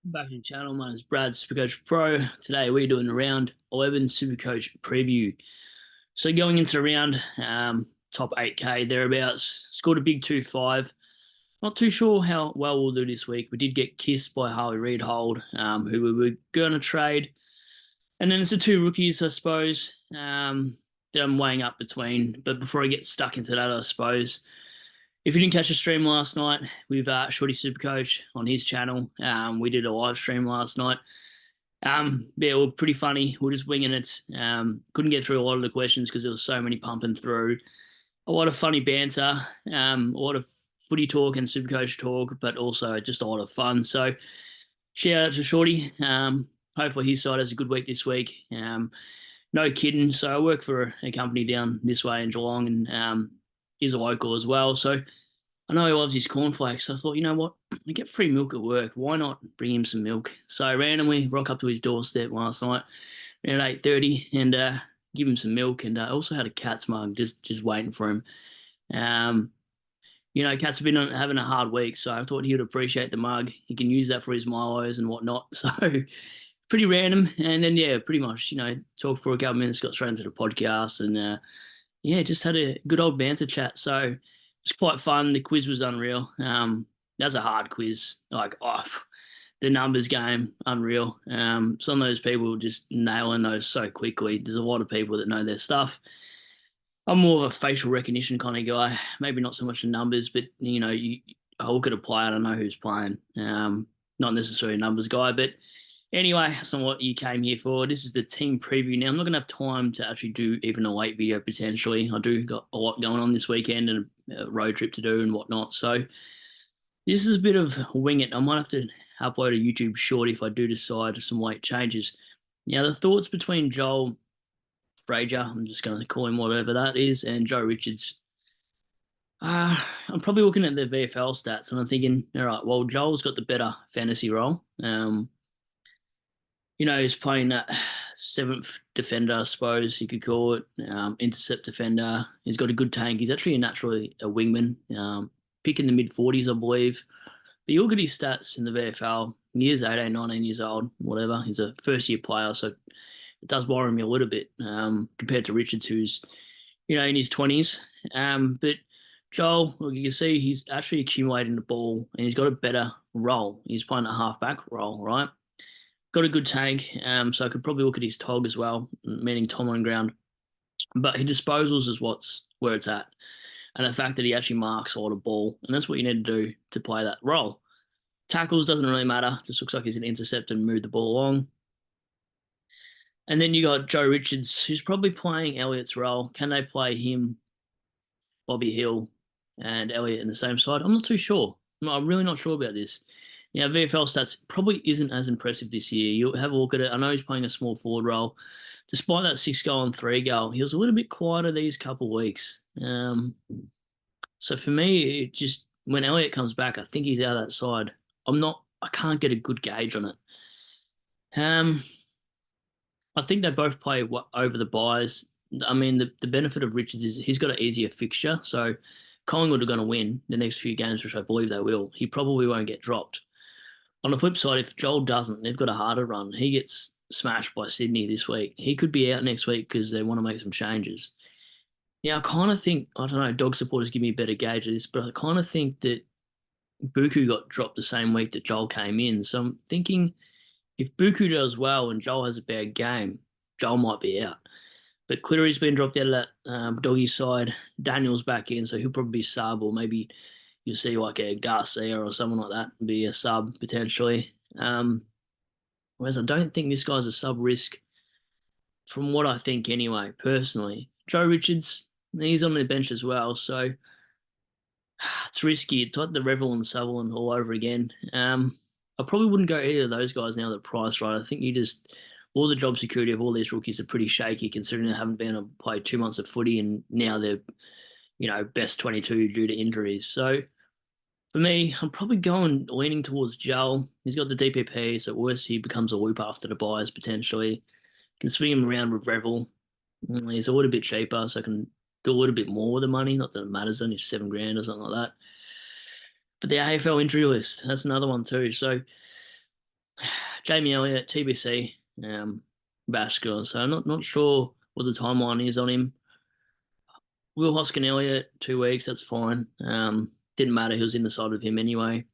Back in the channel. My name is Brad, SuperCoach Pro. Today we're doing a round 11 SuperCoach preview. So going into the round, top 8K thereabouts, scored a big 2-5. Not too sure how well we'll do this week. We did get kissed by Harley Reid Hold, who we were going to trade. And then it's the two rookies, I suppose, that I'm weighing up between. But before I get stuck into that, I suppose, if you didn't catch the stream last night with Shorty SuperCoach on his channel, we did a live stream last night. Yeah, it was pretty funny. We are just winging it. Couldn't get through a lot of the questions because there was so many pumping through. A lot of funny banter, a lot of footy talk and SuperCoach talk, but also just a lot of fun. So shout out to Shorty. Hopefully his side has a good week this week. No kidding. So I work for a company down this way in Geelong, and he's a local as well. So I know he loves his cornflakes. So I thought, you know what? I get free milk at work. Why not bring him some milk? So I randomly rock up to his doorstep last night around 8:30 and give him some milk. And I also had a cat's mug just waiting for him. Cat's been having a hard week, so I thought he would appreciate the mug. He can use that for his Milos and whatnot. So pretty random. And then, yeah, pretty much, talked for a couple of minutes, got straight into the podcast and, just had a good old banter chat. So it was quite fun. The quiz was unreal. That was a hard quiz. The numbers game, unreal. Some of those people just nailing those so quickly. There's a lot of people that know their stuff. I'm more of a facial recognition kind of guy. Maybe not so much the numbers, but I look at a player and I know who's playing. Not necessarily a numbers guy, but anyway, that's not what you came here for. This is the team preview. Now, I'm not going to have time to actually do even a late video potentially. I do got a lot going on this weekend and a road trip to do and whatnot. So this is a bit of wing it. I might have to upload a YouTube short if I do decide some late changes. Now, the thoughts between Joel Frazier, I'm just going to call him whatever that is, and Joe Richards. I'm probably looking at the VFL stats and I'm thinking, all right, well, Joel's got the better fantasy role. He's playing that seventh defender, I suppose you could call it, intercept defender. He's got a good tank. He's actually naturally a wingman, pick in the mid-40s, I believe. But you look at his stats in the VFL, he is 18, 19 years old, whatever. He's a first-year player, so it does worry me a little bit compared to Richards, who's, in his 20s. But Joel, you can see he's actually accumulating the ball and he's got a better role. He's playing a half-back role, right? Got a good tank, so I could probably look at his TOG as well, meaning time on ground. But his disposals is where it's at. And the fact that he actually marks a lot of ball, and that's what you need to do to play that role. Tackles doesn't really matter. Just looks like he's an intercept and move the ball along. And then you got Joe Richards, who's probably playing Elliott's role. Can they play him, Bobby Hill, and Elliott in the same side? I'm not too sure. I'm really not sure about this. Now, VFL stats probably isn't as impressive this year. You'll have a look at it. I know he's playing a small forward role. Despite that 6-goal and 3-goal, he was a little bit quieter these couple of weeks. So for me, it just when Elliott comes back, I think he's out of that side. I can't get a good gauge on it. I think they both play over the buys. I mean, the benefit of Richards is he's got an easier fixture. So Collingwood are going to win the next few games, which I believe they will. He probably won't get dropped. On the flip side, if Joel doesn't, they've got a harder run. He gets smashed by Sydney this week. He could be out next week because they want to make some changes. Now, I kind of think, I don't know, dog supporters give me a better gauge of this, but I kind of think that Buku got dropped the same week that Joel came in. So I'm thinking if Buku does well and Joel has a bad game, Joel might be out. But Cleary's been dropped out of that doggy side. Daniel's back in, so he'll probably be sub, or maybe you'll see like a Garcia or someone like that be a sub potentially. Whereas I don't think this guy's a sub risk from what I think anyway, personally. Joe Richards, he's on the bench as well, so it's risky. It's like the Revel and Sutherland all over again. I probably wouldn't go either of those guys now that price right. I think all the job security of all these rookies are pretty shaky considering they haven't been able to play 2 months of footy and now they're, best 22 due to injuries. So for me, I'm probably leaning towards Joel. He's got the DPP, so at worst he becomes a loop after the buys potentially. Can swing him around with Revel. He's a little bit cheaper, so I can do a little bit more with the money. Not that it matters, only $7,000 or something like that. But the AFL injury list, that's another one too. So Jamie Elliott, TBC, vascular. So I'm not sure what the timeline is on him. Will Hoskin Elliott, 2 weeks, that's fine. Didn't matter, he was in the side of him anyway.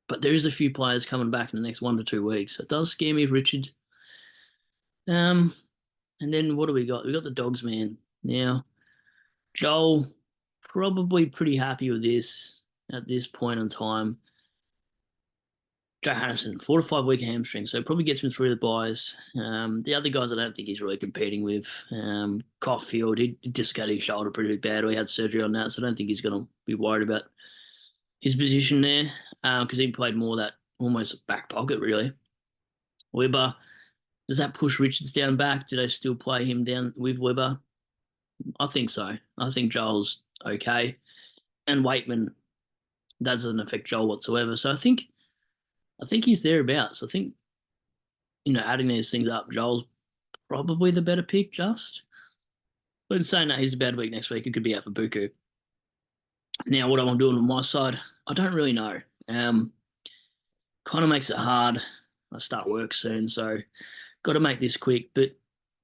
But there is a few players coming back in the next 1 to 2 weeks. It does scare me, Richard. Um, and then what do we got? We got the Dogs man. Now, Joel, probably pretty happy with this at this point in time. Johansson, 4 to 5 week hamstring, so it probably gets him through the buys. The other guys I don't think he's really competing with. Caulfield, he dislocated his shoulder pretty bad, or he had surgery on that, so I don't think he's going to be worried about his position there because he played more that almost back pocket, really. Webber, does that push Richards down back? Do they still play him down with Webber? I think so. I think Joel's okay. And Waitman, that doesn't affect Joel whatsoever. So I think he's thereabouts. I think, adding these things up, Joel's probably the better pick, just. But in saying that, he's a bad week next week. It could be out for Buku. Now, what I'm doing on my side, I don't really know. Kind of makes it hard. I start work soon, so got to make this quick. But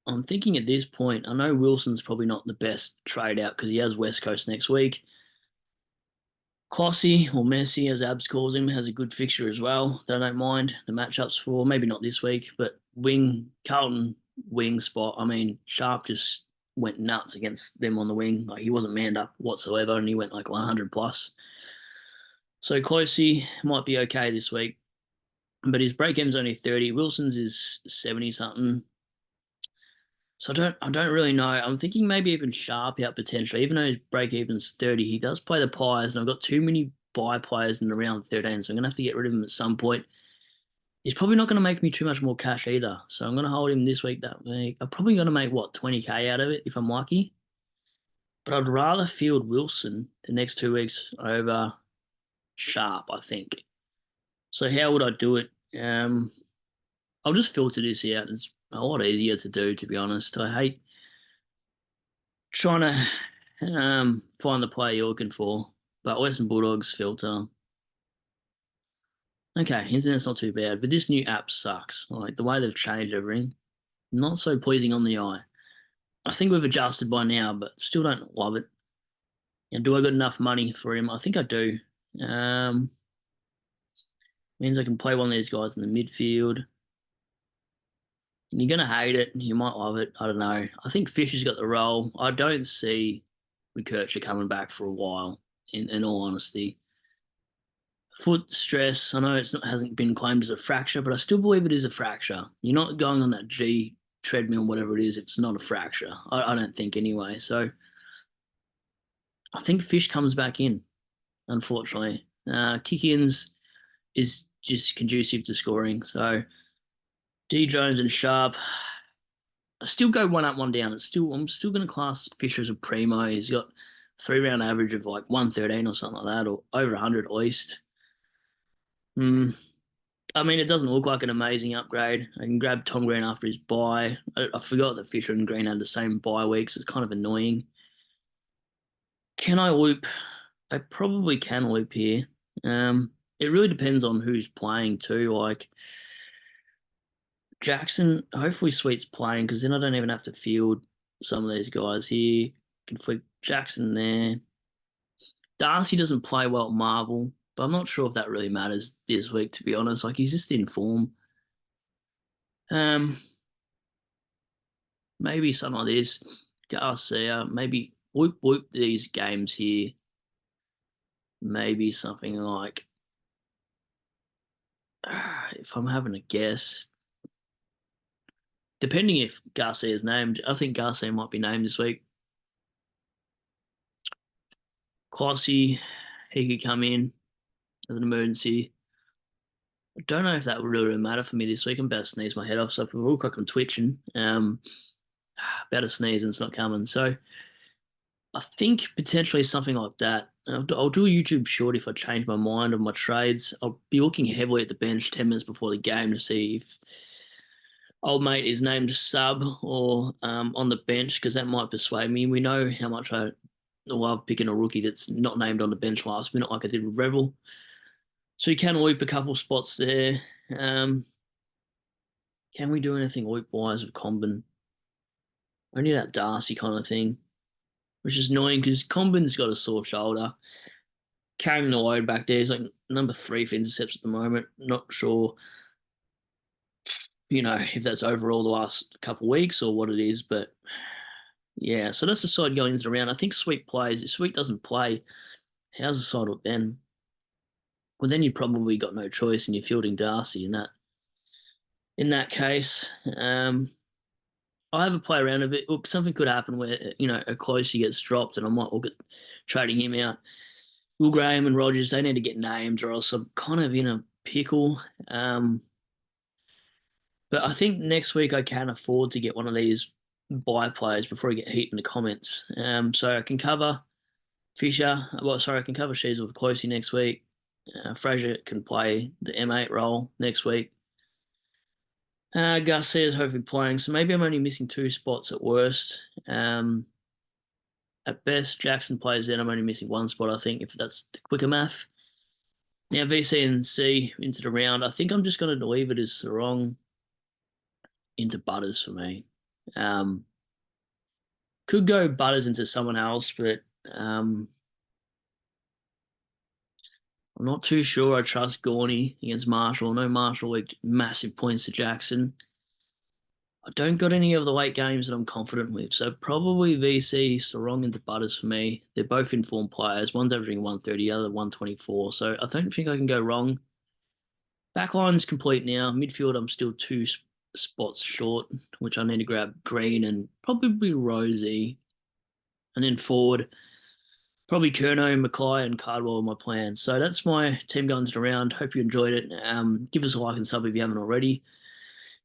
I'm thinking at this point, I know Wilson's probably not the best trade out because he has West Coast next week. Klossy, or Messi, as Abs calls him, has a good fixture as well that I don't mind the matchups for. Maybe not this week, but Carlton wing spot. I mean, Sharp just went nuts against them on the wing. Like, he wasn't manned up whatsoever, and he went like 100 plus. So Klossy might be okay this week, but his break even's only 30. Wilson's is 70 something. So I don't really know. I'm thinking maybe even Sharp out potentially, even though his break even's 30. He does play the Pies, and I've got too many buy players in the round 13, so I'm gonna have to get rid of him at some point. He's probably not gonna make me too much more cash either, so I'm gonna hold him this week. That week, I'm probably gonna make 20k out of it if I'm lucky. But I'd rather field Wilson the next 2 weeks over Sharp, I think. So how would I do it? I'll just filter this out. It's a lot easier to do, to be honest. I hate trying to find the player you're looking for, but Western Bulldogs filter. Okay, internet's not too bad, but this new app sucks. Like, the way they've changed everything, not so pleasing on the eye. I think we've adjusted by now, but still don't love it. Do I got enough money for him? I think I do. Means I can play one of these guys in the midfield. And you're going to hate it. You might love it. I don't know. I think Fisher's got the role. I don't see McKercher coming back for a while, in all honesty. Foot stress, I know it hasn't been claimed as a fracture, but I still believe it is a fracture. You're not going on that G treadmill, whatever it is, it's not a fracture. I don't think anyway. So I think Fish comes back in, unfortunately. Kick-ins is just conducive to scoring. So D Jones and Sharp, I still go one up, one down. I'm still going to class Fisher as a primo. He's got 3-round average of like 113 or something like that, or over 100 at least. I mean, it doesn't look like an amazing upgrade. I can grab Tom Green after his bye. I forgot that Fisher and Green had the same bye weeks. It's kind of annoying. Can I loop? I probably can loop here. It really depends on who's playing too. Like, Jackson, hopefully Sweet's playing because then I don't even have to field some of these guys here. Can flick Jackson there. Darcy doesn't play well at Marvel, but I'm not sure if that really matters this week, to be honest. Like, he's just in form. Maybe something like this. Garcia, maybe whoop these games here. Maybe something like, if I'm having a guess, depending if Garcia's named, I think Garcia might be named this week. Klossy, he could come in as an emergency. I don't know if that would really matter for me this week. I'm about to sneeze my head off, so if it look like I'm twitching, about to sneeze and it's not coming. So I think potentially something like that. I'll do a YouTube short if I change my mind on my trades. I'll be looking heavily at the bench 10 minutes before the game to see if old mate is named sub or on the bench, because that might persuade me. We know how much I love picking a rookie that's not named on the bench last minute like I did with Revel. So you can loop a couple spots there. Can we do anything week-wise with Combin? Only that Darcy kind of thing, which is annoying because Combin's got a sore shoulder. Carrying the load back there. He's like number 3 for intercepts at the moment. Not sure, if that's overall the last couple of weeks or what it is, but yeah. So that's the side going into the round. I think Sweet plays. If Sweet doesn't play, how's the side look then? Well, then you probably got no choice, and you're fielding Darcy in that case. I have a play around a bit. Look, something could happen where a closey gets dropped, and I might look at trading him out. Will Graham and Rogers, they need to get named, or else I'm kind of in a pickle. But I think next week I can afford to get one of these buy players before I get heat in the comments. So I can cover Fisher. Well, sorry, I can cover Shees with Closey next week. Fraser can play the M8 role next week. Garcia's hopefully playing, so maybe I'm only missing 2 spots at worst. At best, Jackson plays then. I'm only missing 1 spot, I think, if that's the quicker math. Now, VC and C into the round. I think I'm just going to leave it as Sarong into Butters for me. Could go Butters into someone else, but I'm not too sure I trust Gorney against Marshall. No Marshall week, massive points to Jackson. I don't got any of the late games that I'm confident with, so probably VC, Sarong into Butters for me. They're both informed players. One's averaging 130, the other 124, so I don't think I can go wrong. Backline's complete now. Midfield, I'm still 2 spots short, which I need to grab Green and probably Rosie. And then forward, probably Curnow, Mackay, and Cardwell are my plans. So that's my team going to the round. Hope you enjoyed it. Give us a like and sub if you haven't already.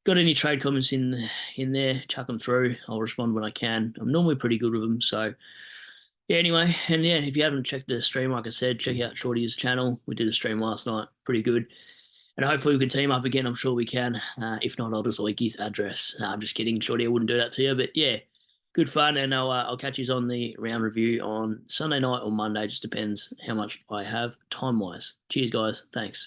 Got any trade comments in there, chuck them through. I'll respond when I can. I'm normally pretty good with them. So, yeah, anyway. And, yeah, if you haven't checked the stream, like I said, check out Shorty's channel. We did a stream last night. Pretty good. And hopefully we can team up again. I'm sure we can. If not, I'll just leak his address. I'm just kidding, Shorty. I wouldn't do that to you. But, yeah, good fun. And I'll catch you on the round review on Sunday night or Monday. Just depends how much I have time-wise. Cheers, guys. Thanks.